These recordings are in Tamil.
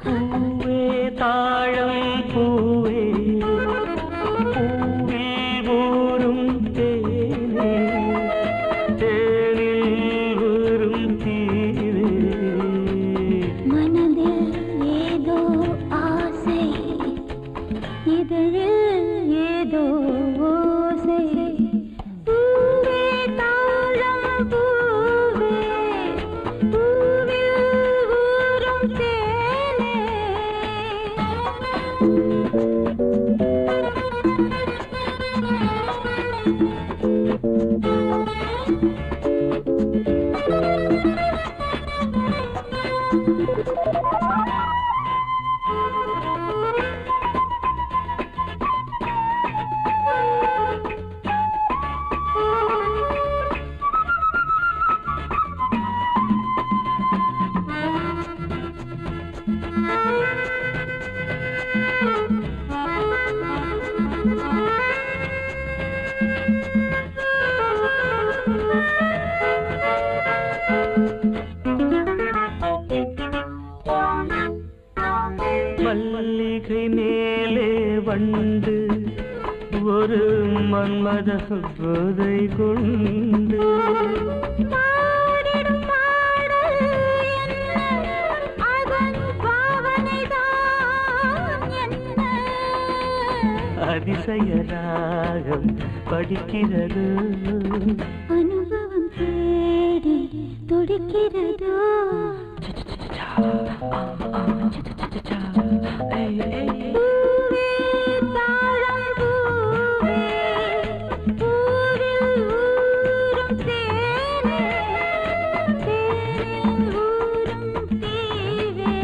பூவே தாழம் பூவே பூவில் ஊரும் தேனே தேனில் ஊரும் தீவே மனதில் ஏதோ ஆசை இதழில் ஏதோ ஓசை பூவே தாழம் பூவே பூவில் ஊரும் தேனே மல்லிகை மேலே வண்டு ஒரு மன்மத போதை கொண்டு பாடிடும் பாடல் என்ன அதன் பாவனைதான் என்ன அதிசய ராகம் படிக்கிறது அனுபவம் தேடி துடிக்கிறதோ பூவே தாழம் பூவே பூவில் ஊரும் தேனே தேனில் ஊரும் தீவே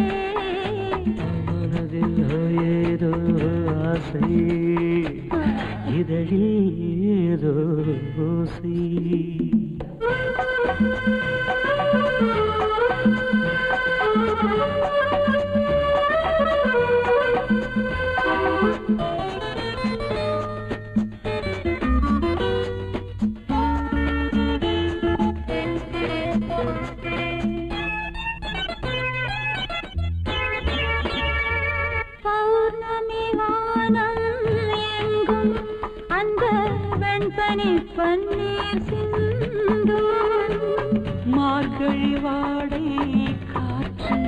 மனதில் ஏதோ ஆசை இதழில் ஏதோ ஓசை பௌர்ணமி வானம் எங்கும் அந்த வெண்பனி பன்னீர் சிந்தும் மார்கழி வாடை காற்று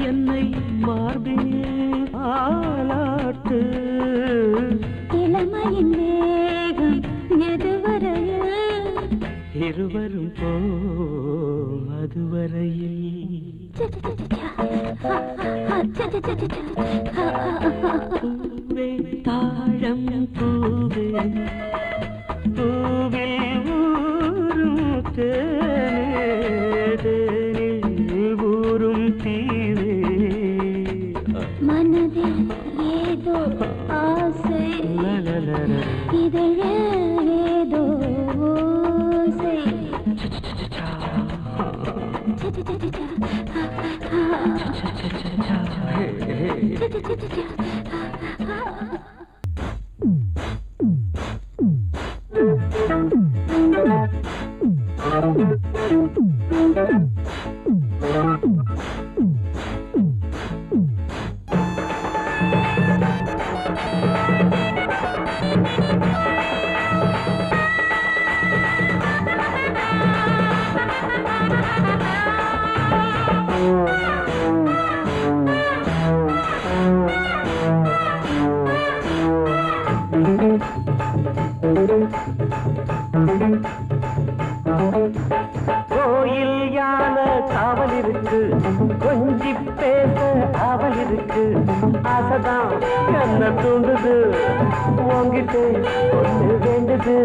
என்னை மார்பில் ஆளாட்டு இளமையின் வேகம் எதுவரையில் இருவரும் போ அதுவரையில் பூவே தாழம் பூவே பூவில் ஊரும் தேனே தேனில் ஊரும் தீவே மனதில் ஏதோ ஆசை இதழில் ஏதோ ஓசை கோயில் யானை காவல் இருக்கு கொஞ்சி பேச அவள் இருக்கு ஆசைதான் என்ன தூண்டுது உங்கிட்டு ஒன்று வேண்டுது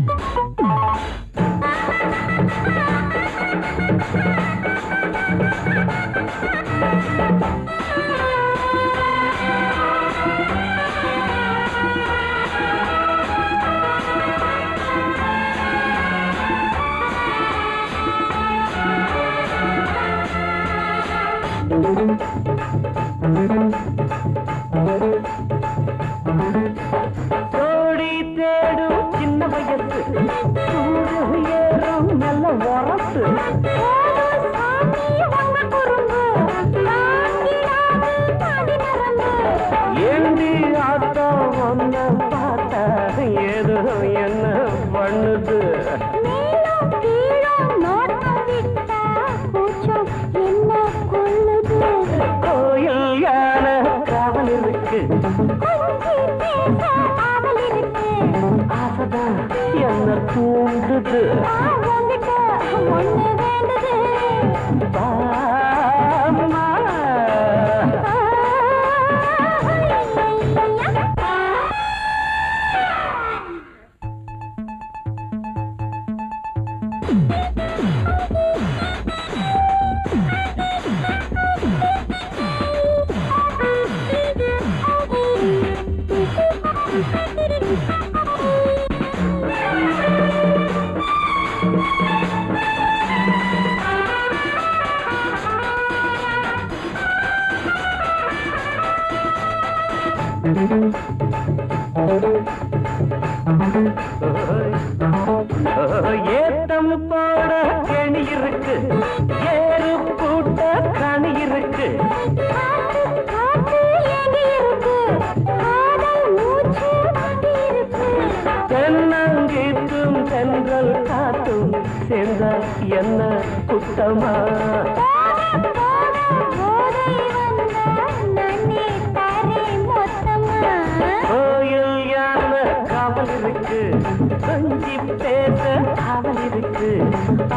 Oh ஏண்டி ஆட்டம் ஒன்ன பார்த்தா ஏதோ என்ன பண்ணுது கோயில் யானை காவல் இருக்கு ஆசைதான் என்ன தூண்டுது பாமா ஏத்தம் போட கணி இருக்கு ஏறு கூட்ட கனி இருக்கு தென்னங்கீத்தும் தென்றல் காத்தும் சேர்ந்த என்ன குத்தமா கோயில் யானை காவல் இருக்கு கொஞ்சி பேச காவல் இருக்கு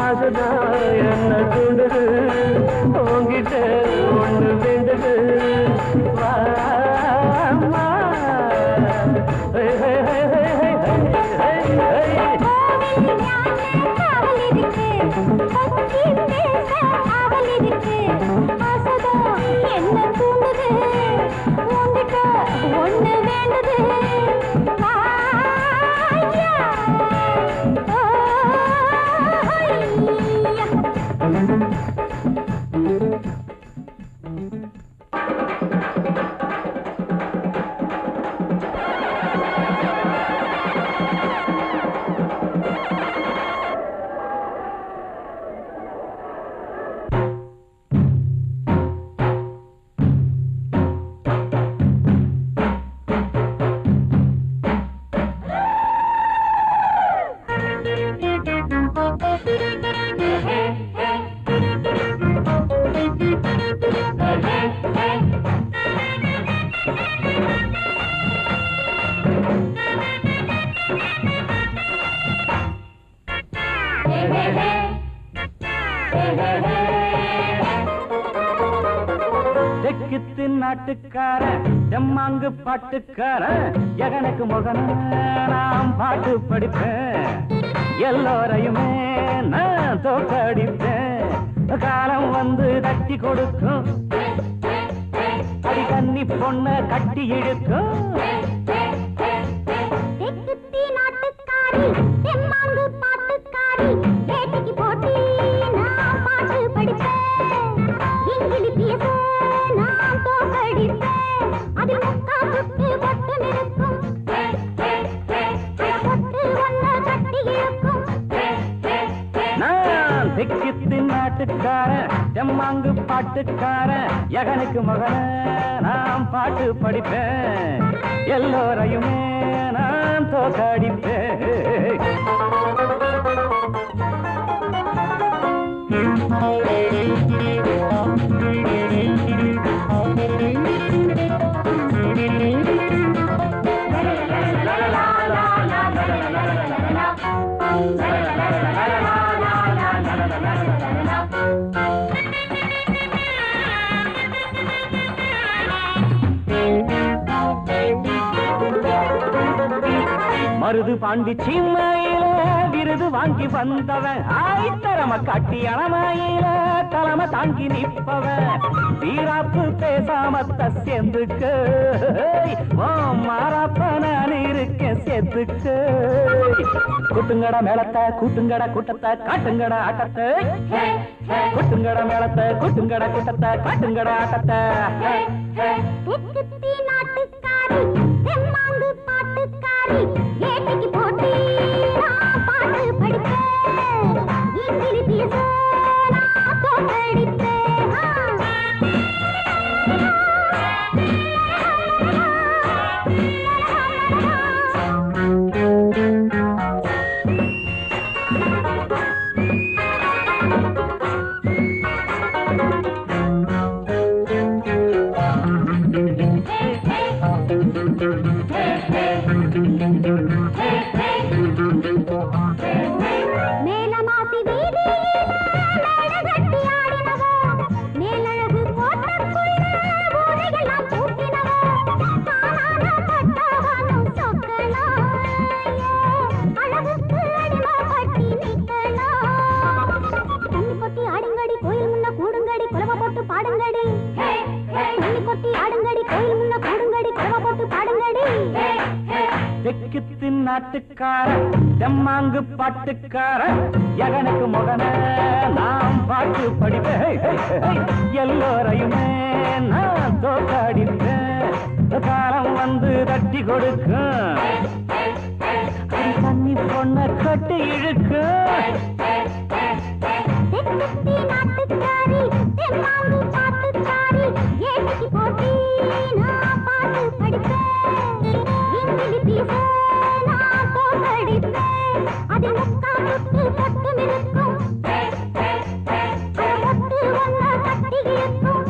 அதுதான் என்ன தூண்டுது உங்கிட்ட ஒண்ணு வேண்டுது வாமா தெக்குத்து நாட்டுக்கார தெம்மாங்கு பாட்டுக்கார எகனுக்கு முகன நாம் பாட்டு படிப்பேன் எல்லோரையுமே நான் தோக்கடிப்பேன் காலம் வந்து தட்டி கொடுக்கும் அடி கன்னி பொண்ண கட்டி இழுக்கும் தெக்குத்து நாட்டுக்கார தெம்மாங்கு பாட்டுக்கார எகனுக்கு மகன நாம் பாட்டு படிப்பேன் எல்லோரையுமே நான் தோக்கடிப்பேன் மருது பாண்டி சீமையில விருது வாங்கி வந்தவன் ஆய்த்தரம காட்டி அணமாயில தலைமை தாங்கி நிற்பவன் வீராப்பு பேசாமத்த சேர்ந்துக்க மாறாப்ப நான் இருக்கேன் சேர்த்துக்க கூட்டுங்கட மேளத்தை கூட்டுங்கட கூட்டத்தை காட்டுங்கட ஆட்டத்தை கூட்டுங்கட மேளத்தை கூட்டுங்கட கூட்டத்தை காட்டுங்கட ஆட்டத்தை ஏட்டிக்கு போட்டி பாட்டு படிப்பேன் இங்கிலீஷ் கொட்டி ஆடுங்கடி கோயில் முன்ன கூடுங்கடி குலவ போட்டு பாடுங்கடி தண்ணி கொட்டி ஆடுங்கடி கோயில் முன்ன கூடுங்கடி குலவ போட்டு பாடுங்கடி தெக்குத்து நாட்டுக்கார தெம்மாங்கு பாட்டுக்கார எகனுக்கு முகன நாம் பாட்டு படிப்பேன் எல்லோரையுமே நான் தோக்காடிப்பேன் காலம் வந்து தட்டி கொடுக்கும் தண்ணி பொண்ண கட்டி இழுக்கும் நாட்டுக்காரி தெம்மாங்கு பாட்டுக்காரி ஏட்டிக்கு போட்டி நான் பாட்டு படிப்பேன் இங்கிலி பீச நான் தோக்கடிப்பேன் அதில் முக்காட்டுக்கு பட்டும் இருக்கும் பட்டு ஒன்ன கட்டி இருக்கும்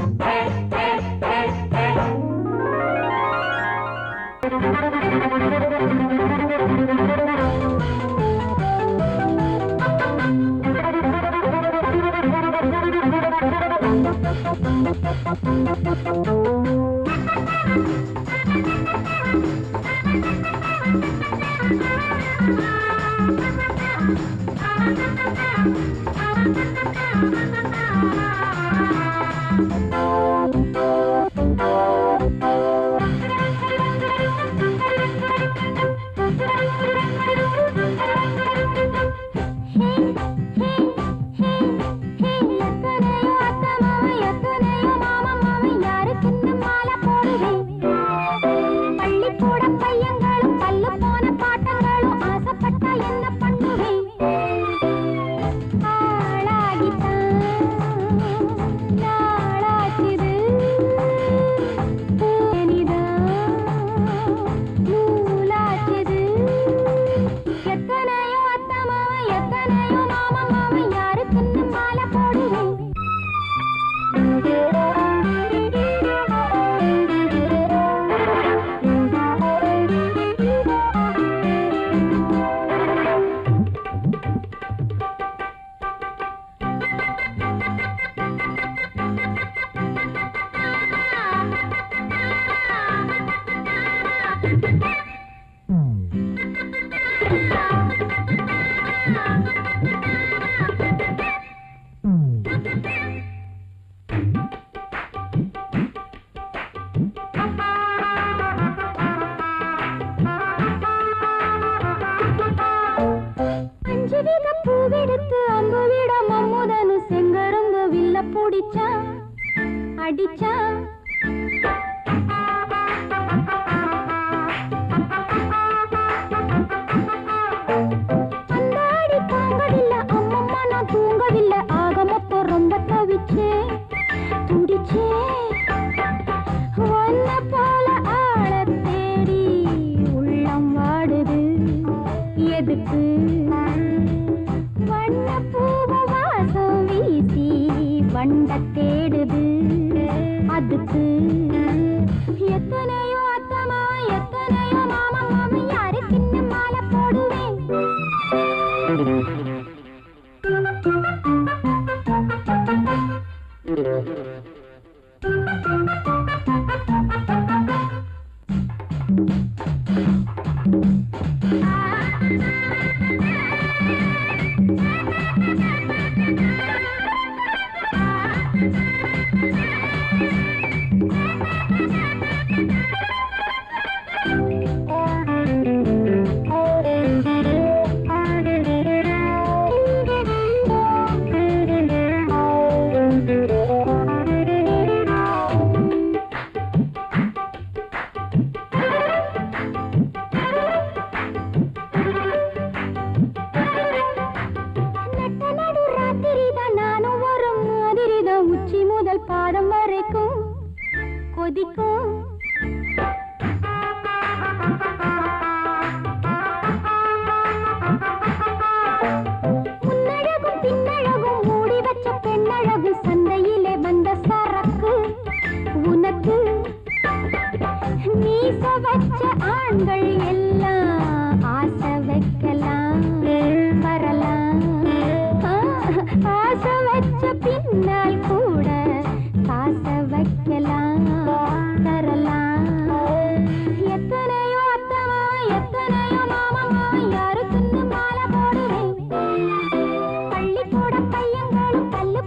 பூவெடுத்து அம்புவிடம் அம்முதனு செங்கரும்பு வில்ல பிடிச்சா அடிச்சா அந்தாடி தாங்கவில்லை அம்மம்மா நான் தூங்கவில்லை ஆக மொத்தம் ரொம்ப தவிச்சே துடிச்சே ஒன்ன போல ஆள தேடி உள்ளம் வாடுது எதுக்கு வண்ண பூவ வாசம் வீசி வண்ட தேடுது அதுக்கு எத்தனையோ அத்தமா எத்தனையோ மாமா மாமி யாருக்கு இன்னும் மாலை போடுவேன் பாதம் வரைக்கும் கொதிக்கும் முன்னழகும் பின்னழகும் மூடி வச்ச பெண்ணழகு சந்தையிலே வந்த சரக்கு உனக்கு மீச வச்ச ஆண்கள் எல்லாம் ஆசை வைக்கலாம் வரலாம் ஆசை வச்ச பின்னால் கூட காசை வைக்கலாம் தரலாம் எத்தனையோ அத்தமா எத்தனையோ மாமா யாருக்குன்னு மாலை போடுவேன் பள்ளிக்கூட பையங்களும் கல்லு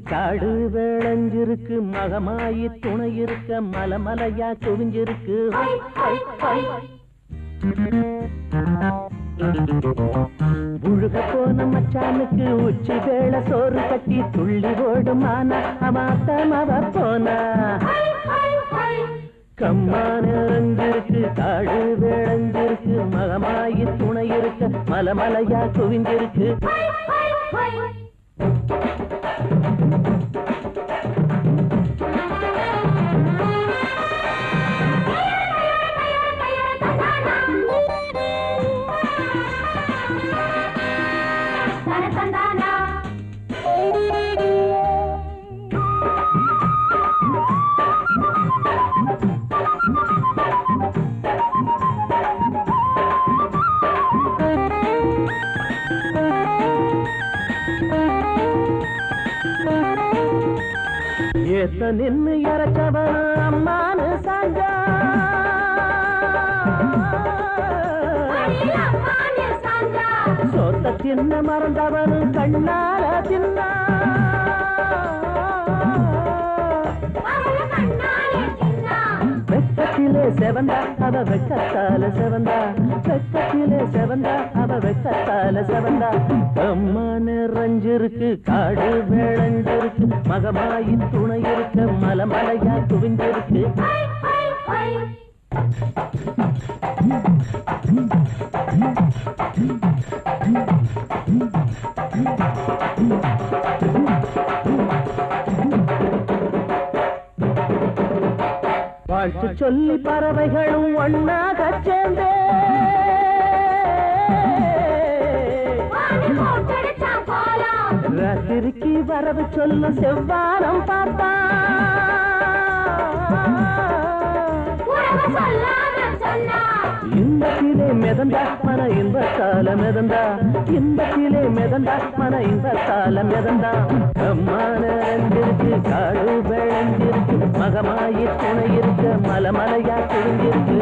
காடு விளைஞ்சிருக்கு மகமாயி துணை இருக்க மலமலையா குவிஞ்சிருக்கு முழுக போன மச்சானுக்கு உச்சி வேளை சோறு கட்டி துள்ளி ஓடுமானா அமாத்தமவ போனா கம்மான நிறைஞ்சிருக்கு காடு விளைஞ்சிருக்கு மகமாயி துணை இருக்க மலமலையா குவிஞ்சிருக்கு ஏத்த நின்னு இறச்சவன் அம்மானு சாஞ்சா சோத்த தின்ன மறந்தவன் கண்ணால தின்னா வெக்கத்திலே செவந்தா அவ வெக்கத்தால செவந்தா வெக்கத்திலே செவந்தா அவ வெக்கத்தால செவந்தா அம்மா நிறைஞ்சிருக்கு காடு விளைஞ்சிருக்கு மகமாயி துணை இருக்க மலமலையா குவிஞ்சிருக்கு வாழ்த்து சொல்லி பறவைகளும் ஒன்னாக சேர்ந்தே ராத்திரிக்கு வரவு சொல்ல செவ்வானம் பார்த்தா இன்பத்திலே மிதந்தா மன இன்பத்தால மிதந்தா இன்பத்திலே மிதந்தா மன இன்பத்தால மிதந்தா அம்மான ரெண்டிருக்கு காடு விளைஞ்சிருக்கு மகமாயி துணை இருக்க மலமலையா குவிஞ்சிருக்கு